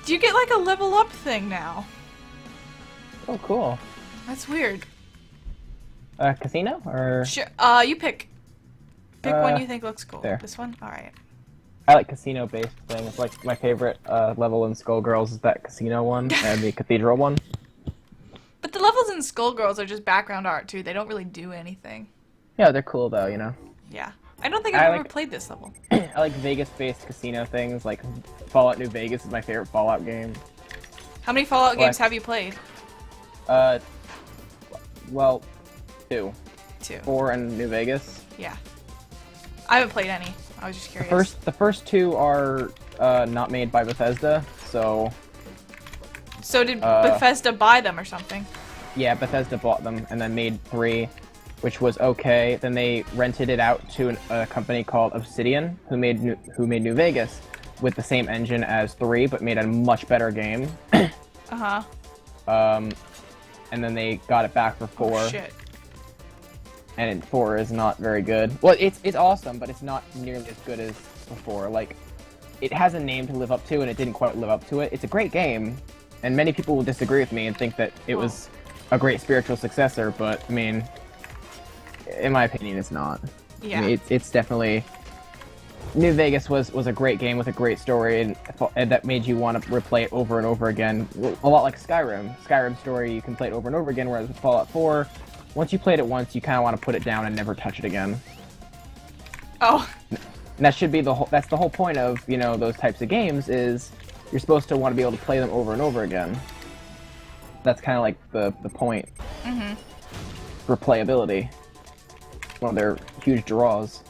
Do you get like a level up thing now? Oh, cool. That's weird. Casino or? Sure. You pick. Pick one you think looks cool. There. This one? Alright. I like casino-based things. Like my favorite level in Skullgirls is that casino one and the cathedral one. But the levels in Skullgirls are just background art too. They don't really do anything. Yeah, they're cool though, you know. Yeah. I don't think I've ever played this level. I like Vegas-based casino things. Like Fallout New Vegas is my favorite Fallout game. How many Fallout games have you played? Well, 2. 2. 4 in New Vegas. Yeah. I haven't played any. I was just curious. The first 2 are not made by Bethesda, so. So did Bethesda buy them or something? Yeah, Bethesda bought them and then made 3, which was okay. Then they rented it out to a company called Obsidian, who made New Vegas with the same engine as 3, but made a much better game. Uh-huh. And then they got it back for 4. Oh, shit. And 4 is not very good. Well, it's awesome, but it's not nearly as good as before. Like, it has a name to live up to, and it didn't quite live up to it. It's a great game, and many people will disagree with me and think that it was a great spiritual successor, but, I mean, in my opinion, it's not. Yeah. I mean, it's definitely... New Vegas was a great game with a great story, and that made you want to replay it over and over again. A lot like Skyrim. Skyrim's story, you can play it over and over again, whereas with Fallout 4, once you played it once, you kind of want to put it down and never touch it again. Oh. And that should be that's the whole point of, you know, those types of games, is you're supposed to want to be able to play them over and over again. That's kind of like the point. Mm-hmm. Replayability. One of their huge draws.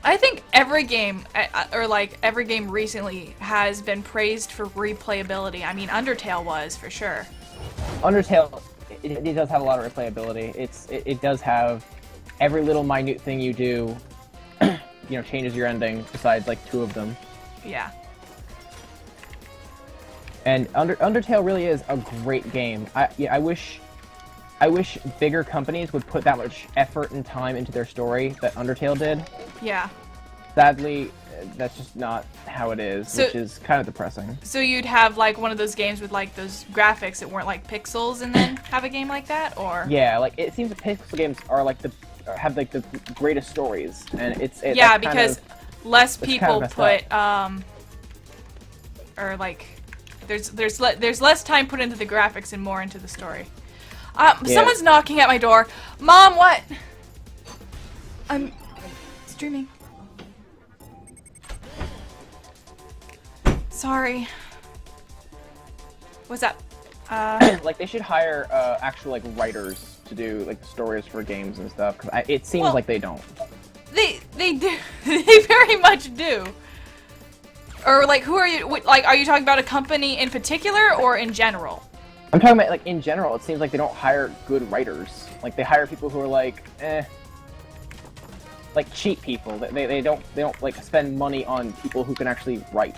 I think every game, or like every game recently, has been praised for replayability. I mean, Undertale was, for sure. Undertale, it does have a lot of replayability. It does have every little minute thing you do, you know, changes your ending, besides like 2 of them. Yeah. And Undertale really is a great game. I wish bigger companies would put that much effort and time into their story that Undertale did. Yeah. Sadly, that's just not how it is, which is kind of depressing. So you'd have like one of those games with like those graphics that weren't like pixels, and then have a game like that, or? Yeah, like it seems that pixel games are like have like the greatest stories, and yeah, because less people put or like there's less time put into the graphics and more into the story. Someone's knocking at my door. Mom, what? I'm streaming. Sorry. What's up? Like they should hire actual like writers to do like the stories for games and stuff. Cause it seems like they don't. They do. They very much do. Or like, who are you? Like, are you talking about a company in particular or in general? I'm talking about like in general. It seems like they don't hire good writers. Like they hire people who are like, like cheap people. They don't like spend money on people who can actually write.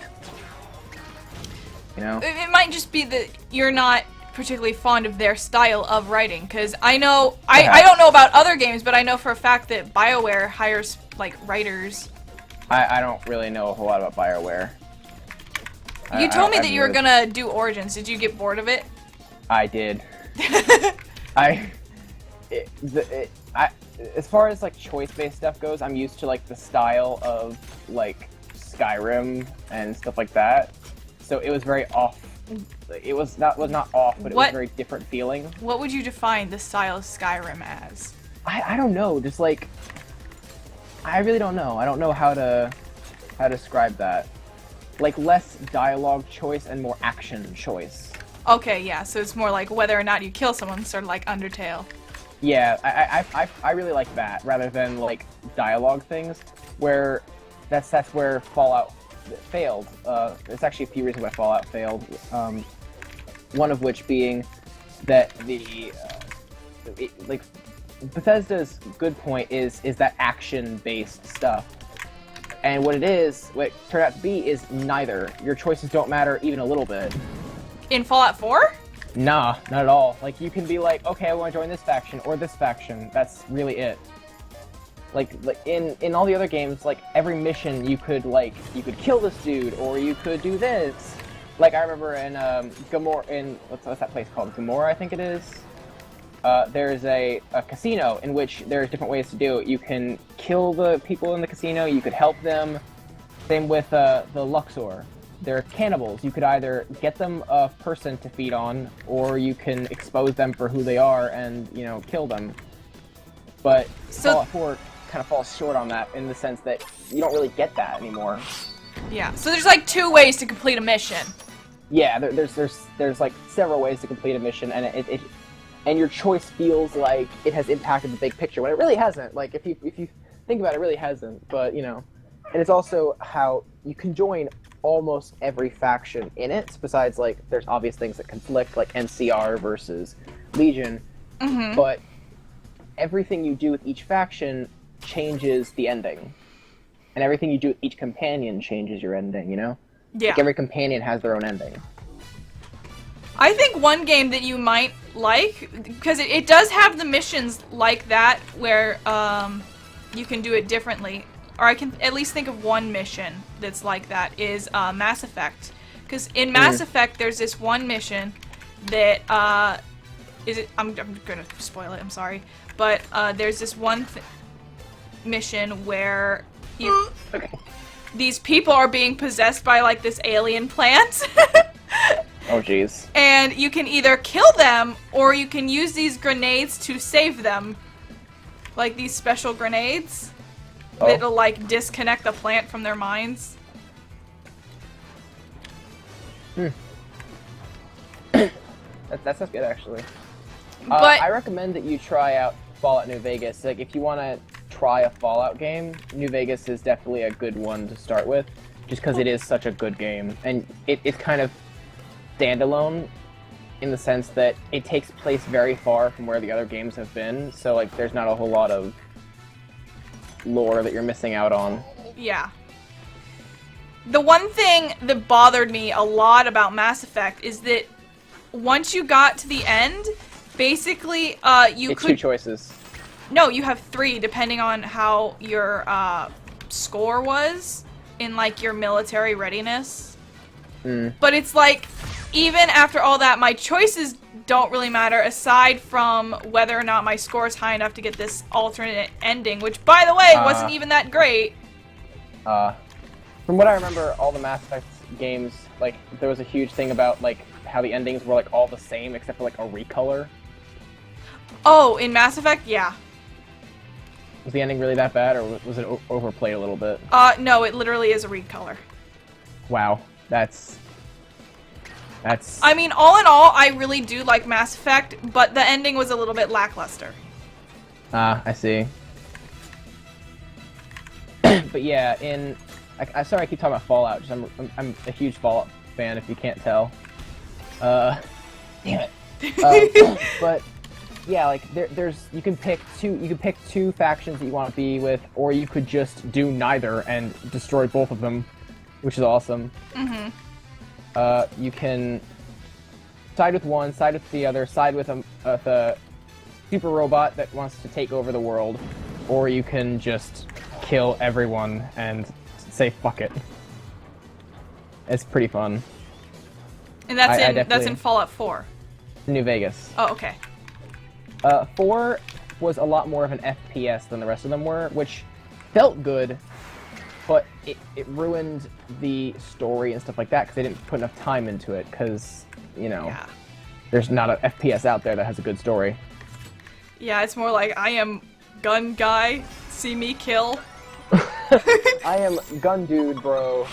You know? It might just be that you're not particularly fond of their style of writing, because I know I don't know about other games, but I know for a fact that BioWare hires like writers. I don't really know a whole lot about BioWare. You told me that you were gonna do Origins. Did you get bored of it? I did. As far as like choice-based stuff goes, I'm used to like the style of like Skyrim and stuff like that. So it was very off. It was not off, but it was a very different feeling. What would you define the style of Skyrim as? I don't know. Just like I really don't know. I don't know how to describe that. Like less dialogue choice and more action choice. Okay, yeah. So it's more like whether or not you kill someone, sort of like Undertale. Yeah, I really like that rather than like dialogue things, where that's where Fallout failed. There's actually a few reasons why Fallout failed. One of which being that like Bethesda's good point is that action-based stuff, and what it turned out to be is neither. Your choices don't matter even a little bit. In Fallout 4? Nah, not at all. Like you can be like, okay, I want to join this faction or this faction. That's really it. Like in all the other games, like every mission you could kill this dude or you could do this. Like I remember in Gamora, in what's that place called? Gamora, I think it is. There's a casino in which there's different ways to do it. You can kill the people in the casino. You could help them. Same with the Luxor. They're cannibals. You could either get them a person to feed on, or you can expose them for who they are and, you know, kill them. But Fallout 4 kind of falls short on that in the sense that you don't really get that anymore. Yeah, so there's like 2 ways to complete a mission. Yeah, there's like several ways to complete a mission, and and your choice feels like it has impacted the big picture when it really hasn't. Like if you think about it, it really hasn't. But you know, and it's also how you can join almost every faction in it. Besides, like there's obvious things that conflict, like NCR versus Legion. Mm-hmm. But everything you do with each faction changes the ending, and everything you do with each companion changes your ending. You know. Yeah. Like every companion has their own ending. I think one game that you might like, because it does have the missions like that, where you can do it differently, or I can at least think of one mission that's like that, is Mass Effect. Because in Mass Effect, there's this one mission that, I'm gonna spoil it, I'm sorry, but there's this one mission where you... Okay. These people are being possessed by, like, this alien plant. Oh, jeez. And you can either kill them, or you can use these grenades to save them. Like, these special grenades. Oh. That'll, like, disconnect the plant from their minds. That sounds good, actually. But I recommend that you try out Fallout New Vegas. Like, if you want to try a Fallout game, New Vegas is definitely a good one to start with, just because it is such a good game, and it's kind of standalone in the sense that it takes place very far from where the other games have been, so like there's not a whole lot of lore that you're missing out on. yeah. The one thing that bothered me a lot about Mass Effect is that once you got to the end, basically, you it's could... 2 choices. No, you have 3, depending on how your score was in, like, your military readiness. But it's like, even after all that, my choices don't really matter, aside from whether or not my score is high enough to get this alternate ending, which, by the way, wasn't even that great. From what I remember, all the Mass Effect games, like, there was a huge thing about, like, how the endings were, like, all the same, except for, like, a recolor. Oh, in Mass Effect? Yeah. Was the ending really that bad, or was it overplayed a little bit? No, it literally is a recolor. Wow, that's... I mean, all in all, I really do like Mass Effect, but the ending was a little bit lackluster. I see. But yeah, I'm sorry I keep talking about Fallout, just I'm a huge Fallout fan, if you can't tell. Damn it. But... yeah, like you can pick two factions that you want to be with, or you could just do neither and destroy both of them, which is awesome. Mm-hmm. You can side with one, side with the other, side with a super robot that wants to take over the world, or you can just kill everyone and say fuck it. It's pretty fun. And that's in Fallout 4. New Vegas. Oh, okay. 4 was a lot more of an FPS than the rest of them were, which felt good, but it ruined the story and stuff like that because they didn't put enough time into it because, you know, there's not an FPS out there that has a good story. Yeah, it's more like, I am gun guy, see me kill. I am gun dude, bro.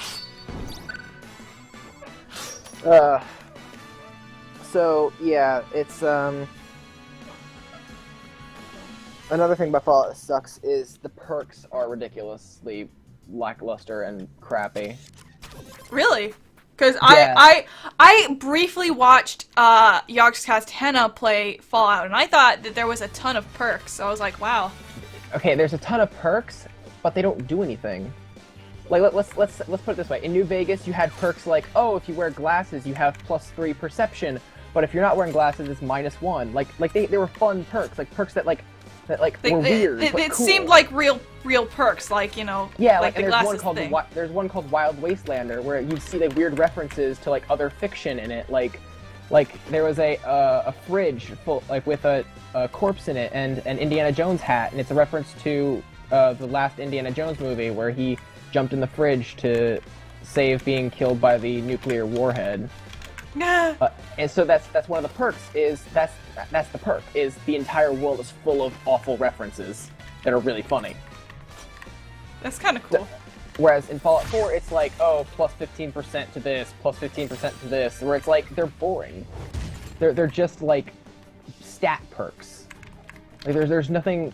So, yeah, it's, another thing about Fallout that sucks is the perks are ridiculously lackluster and crappy. Really? Because Yeah. I briefly watched Yogscast Henna play Fallout, and I thought that there was a ton of perks. So I was like, wow. Okay, there's a ton of perks, but they don't do anything. Like, let's put it this way. In New Vegas, you had perks like, oh, if you wear glasses, you have +3 perception, but if you're not wearing glasses, it's -1. Like they were fun perks, like perks that like that like were weird. It but cool. seemed like real perks, like Yeah, like the and glasses thing. there's one called Wild Wastelander where you'd see like weird references to like other fiction in it, like there was a fridge full like with a corpse in it and an Indiana Jones hat, and it's a reference to the last Indiana Jones movie where he jumped in the fridge to save being killed by the nuclear warhead. And so that's one of the perks. That's the perk. Is the entire world is full of awful references that are really funny. That's kind of cool. Whereas in Fallout 4, it's like, oh, plus 15% to this, plus 15% to this, where it's like they're boring. They're just like stat perks. Like there's nothing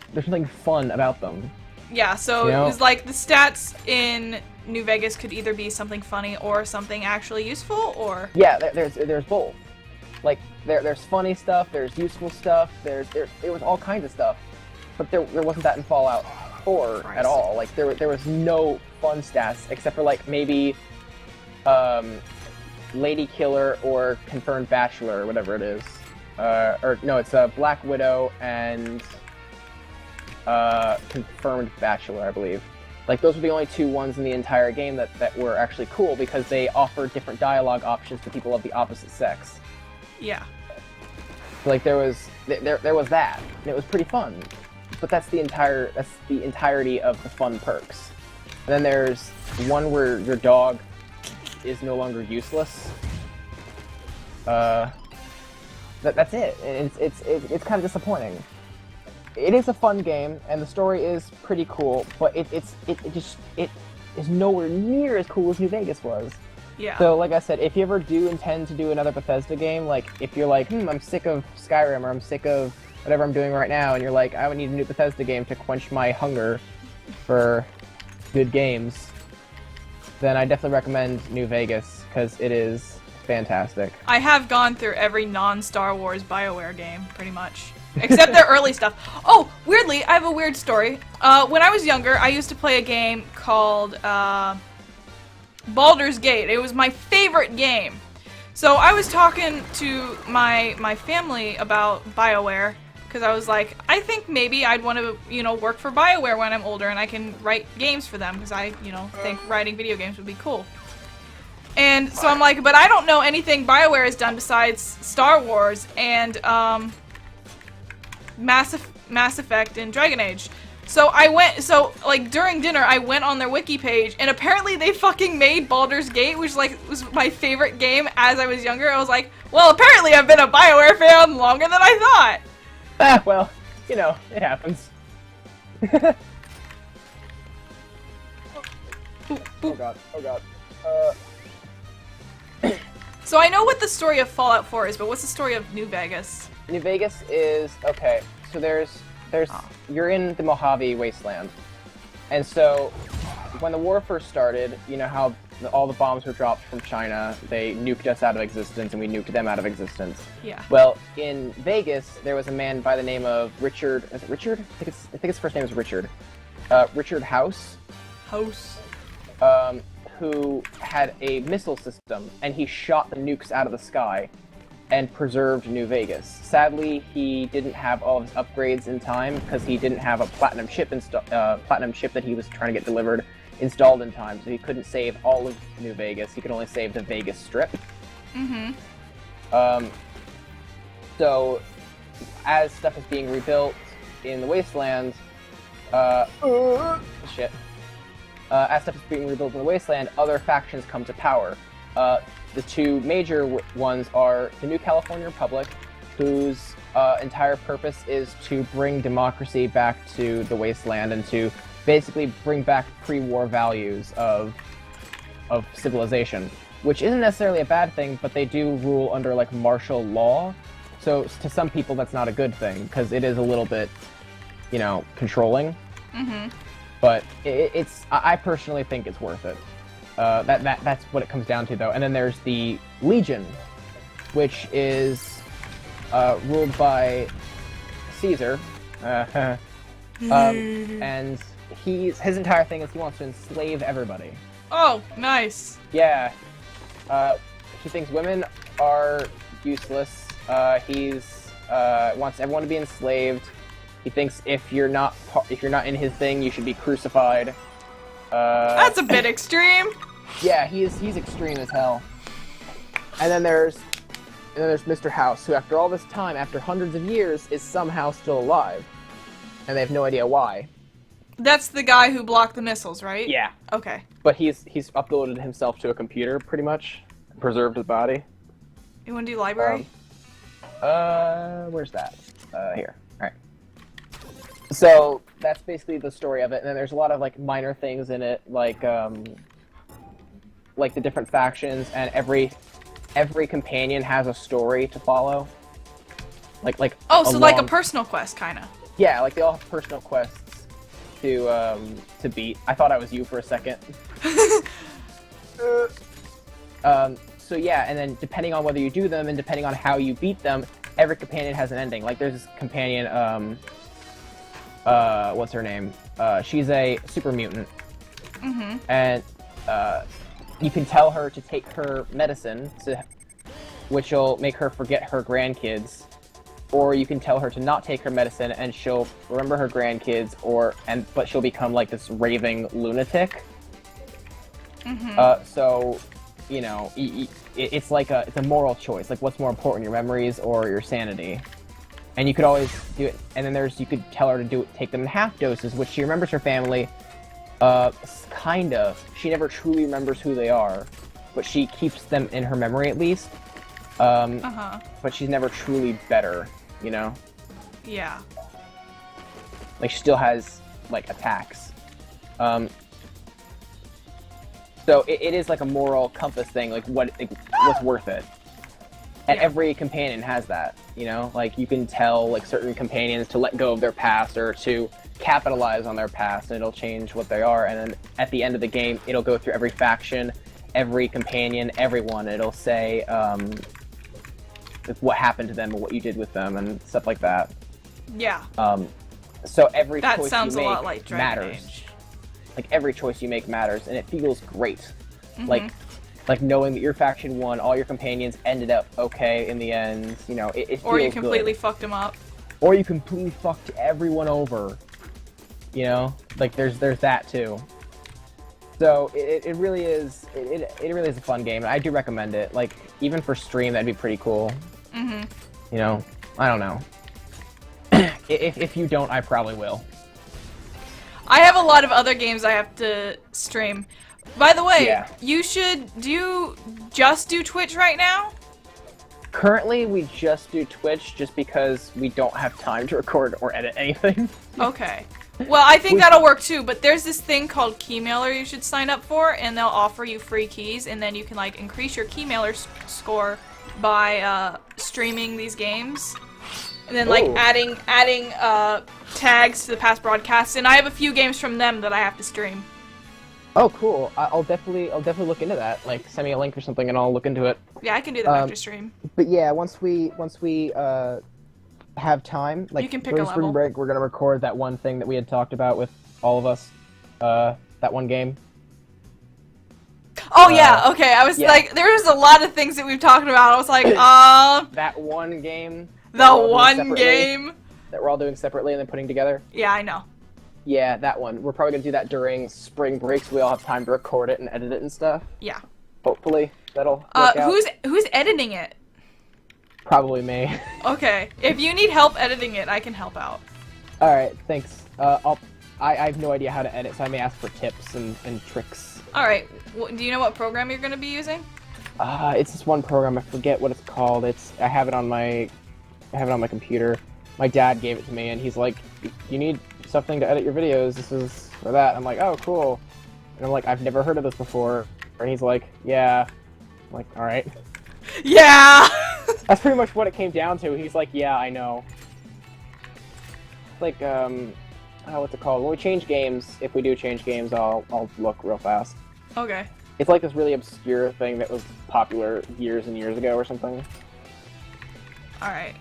fun about them. Yeah, so it was like the stats in New Vegas could either be something funny or something actually useful, or yeah, there's both. Like there's funny stuff, there's useful stuff, there was all kinds of stuff, but there wasn't that in Fallout 4 at all. Like there was no fun stats except for like maybe Lady Killer or Confirmed Bachelor or whatever it is, or no, it's Black Widow and Confirmed Bachelor, I believe. Like those were the only two ones in the entire game that were actually cool because they offered different dialogue options to people of the opposite sex. Yeah. Like there was that, and it was pretty fun. But that's the entirety of the fun perks. And then there's one where your dog is no longer useless. That's it. It's kind of disappointing. It is a fun game, and the story is pretty cool, but it is nowhere near as cool as New Vegas was. Yeah. So, like I said, if you ever do intend to do another Bethesda game, like if you're like, I'm sick of Skyrim or I'm sick of whatever I'm doing right now, and you're like, I would need a new Bethesda game to quench my hunger for good games, then I definitely recommend New Vegas because it is fantastic. I have gone through every non-Star Wars BioWare game, pretty much. Except their early stuff. Oh, weirdly, I have a weird story. When I was younger, I used to play a game called Baldur's Gate. It was my favorite game. So I was talking to my family about BioWare, because I was like, I think maybe I'd want to, work for BioWare when I'm older and I can write games for them, because I, think writing video games would be cool. And so I'm like, but I don't know anything BioWare has done besides Star Wars and Mass Effect and Dragon Age. So during dinner, I went on their wiki page, and apparently they fucking made Baldur's Gate, which was my favorite game as I was younger. I was like, well, apparently I've been a BioWare fan longer than I thought. Ah, well, it happens. Oh god. So I know what the story of Fallout 4 is, but what's the story of New Vegas? New Vegas is, okay, so you're in the Mojave Wasteland. And so, when the war first started, you know how all the bombs were dropped from China, they nuked us out of existence, and we nuked them out of existence. Yeah. Well, in Vegas, there was a man by the name of Richard, is it Richard? I think his first name is Richard. Richard House. Who had a missile system, and he shot the nukes out of the sky and preserved New Vegas. Sadly, he didn't have all of his upgrades in time because he didn't have a platinum chip that he was trying to get delivered installed in time, so he couldn't save all of New Vegas. He could only save the Vegas Strip. Mm-hmm. So, as stuff is being rebuilt in the Wasteland, as stuff is being rebuilt in the Wasteland, other factions come to power. The two major ones are the New California Republic, whose entire purpose is to bring democracy back to the Wasteland and to basically bring back pre-war values of civilization, which isn't necessarily a bad thing, but they do rule under like martial law. So to some people, that's not a good thing because it is a little bit, controlling. Mm-hmm. But I personally think it's worth it. That's what it comes down to, though. And then there's the Legion, which is ruled by Caesar, and his entire thing is he wants to enslave everybody. Oh, nice. Yeah, he thinks women are useless. He's wants everyone to be enslaved. He thinks if you're not in his thing, you should be crucified. That's a bit extreme. Yeah, he's extreme as hell. And then there's Mr. House, who after all this time, after hundreds of years, is somehow still alive, and they have no idea why. That's the guy who blocked the missiles, right? Yeah. Okay. But he's uploaded himself to a computer, pretty much, preserved his body. You want to do library? Where's that? Here. Alright. So, that's basically the story of it, and then there's a lot of, like, minor things in it, like the different factions, and every companion has a story to follow. Like oh, so like a personal quest, kinda. Yeah, like they all have personal quests to beat. I thought I was you for a second. So yeah, and then depending on whether you do them and depending on how you beat them, every companion has an ending. Like there's this companion, what's her name? She's a super mutant. Mm-hmm. And you can tell her to take her medicine, which will make her forget her grandkids. Or you can tell her to not take her medicine and she'll remember her grandkids, but she'll become like this raving lunatic. Mm-hmm. So, you know, it's a moral choice. Like, what's more important, your memories or your sanity? And you could always do it. And then you could tell her to take them in half doses, which she remembers her family. Kind of. She never truly remembers who they are, but she keeps them in her memory at least. But she's never truly better, you know? Yeah. Like, she still has, like, attacks. So it is like a moral compass thing, like what's worth it. And every companion has that, you know? Like, you can tell, like, certain companions to let go of their past or to capitalize on their past, and it'll change what they are. And then at the end of the game, it'll go through every faction, every companion, everyone. It'll say what happened to them and what you did with them and stuff like that. Yeah. So every that choice sounds you a make lot like Dragon matters. Age. Like, every choice you make matters, and it feels great. Mm-hmm. Like knowing that your faction won, all your companions ended up okay in the end. You know, it feels Or you completely good. fucked them up. Or you completely fucked everyone over. You know, like there's that too. So it really is it really is a fun game, and I do recommend it. Like, even for stream, that'd be pretty cool. Mm-hmm. You know, I don't know. If you don't, I probably will. I have a lot of other games I have to stream. By the way, Yeah. you should just do Twitch right now? Currently, we just do Twitch just because we don't have time to record or edit anything. Okay. Well, I think that'll work too, but there's this thing called Keymailer you should sign up for, and they'll offer you free keys, and then you can, like, increase your Keymailer score by streaming these games. And then, like, Ooh. adding tags to the past broadcasts, and I have a few games from them that I have to stream. Oh, cool. I'll definitely look into that. Like, send me a link or something and I'll look into it. Yeah, I can do that after stream. But yeah, once we have time, like, You can pick during a spring level. break, we're gonna record that one thing that we had talked about with all of us. That one game. Oh yeah, okay. I was yeah. like, there was a lot of things that we've talked about. I was like, That one game. the one game. That we're all doing separately and then putting together. Yeah, I know. Yeah, that one. We're probably gonna do that during spring break, so we all have time to record it and edit it and stuff. Yeah. Hopefully, that'll work out. Who's editing it? Probably me. Okay. If you need help editing it, I can help out. All right, thanks. I have no idea how to edit, so I may ask for tips and tricks. All right. Do you know what program you're going to be using? It's this one program. I forget what it's called. I have it on my computer. My dad gave it to me, and he's like, "You need something to edit your videos. This is for that." I'm like, "Oh, cool." And I'm like, "I've never heard of this before." And he's like, "Yeah." I'm like, "All right." Yeah. That's pretty much what it came down to. He's like, "Yeah, I know." Like, what's it called? When we change games, if we do change games, I'll look real fast. Okay. It's like this really obscure thing that was popular years and years ago or something. All right.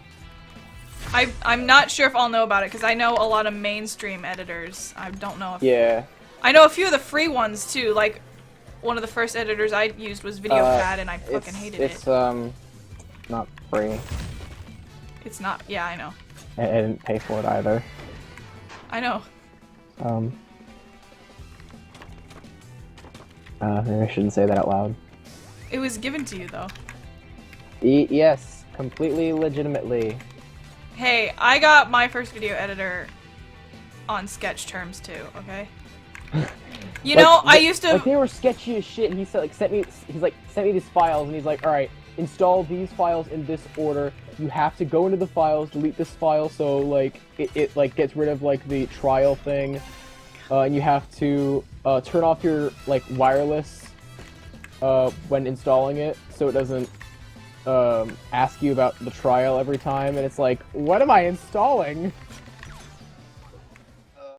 I'm not sure if I'll know about it because I know a lot of mainstream editors. I don't know if. Yeah. I know a few of the free ones too. Like, one of the first editors I used was VideoPad, and I fucking hated it. It's not free. It's not. Yeah, I know. I didn't pay for it either. I know. Maybe I shouldn't say that out loud. It was given to you, though. Yes, completely legitimately. Hey, I got my first video editor on sketch terms too, okay? You know, I used to... Like, they were sketchy as shit, and he said, like, sent me these files, and he's like, alright, install these files in this order. You have to go into the files, delete this file, so, like, it like, gets rid of, like, the trial thing. And you have to, turn off your, like, wireless, when installing it, so it doesn't, ask you about the trial every time, and it's like, what am I installing?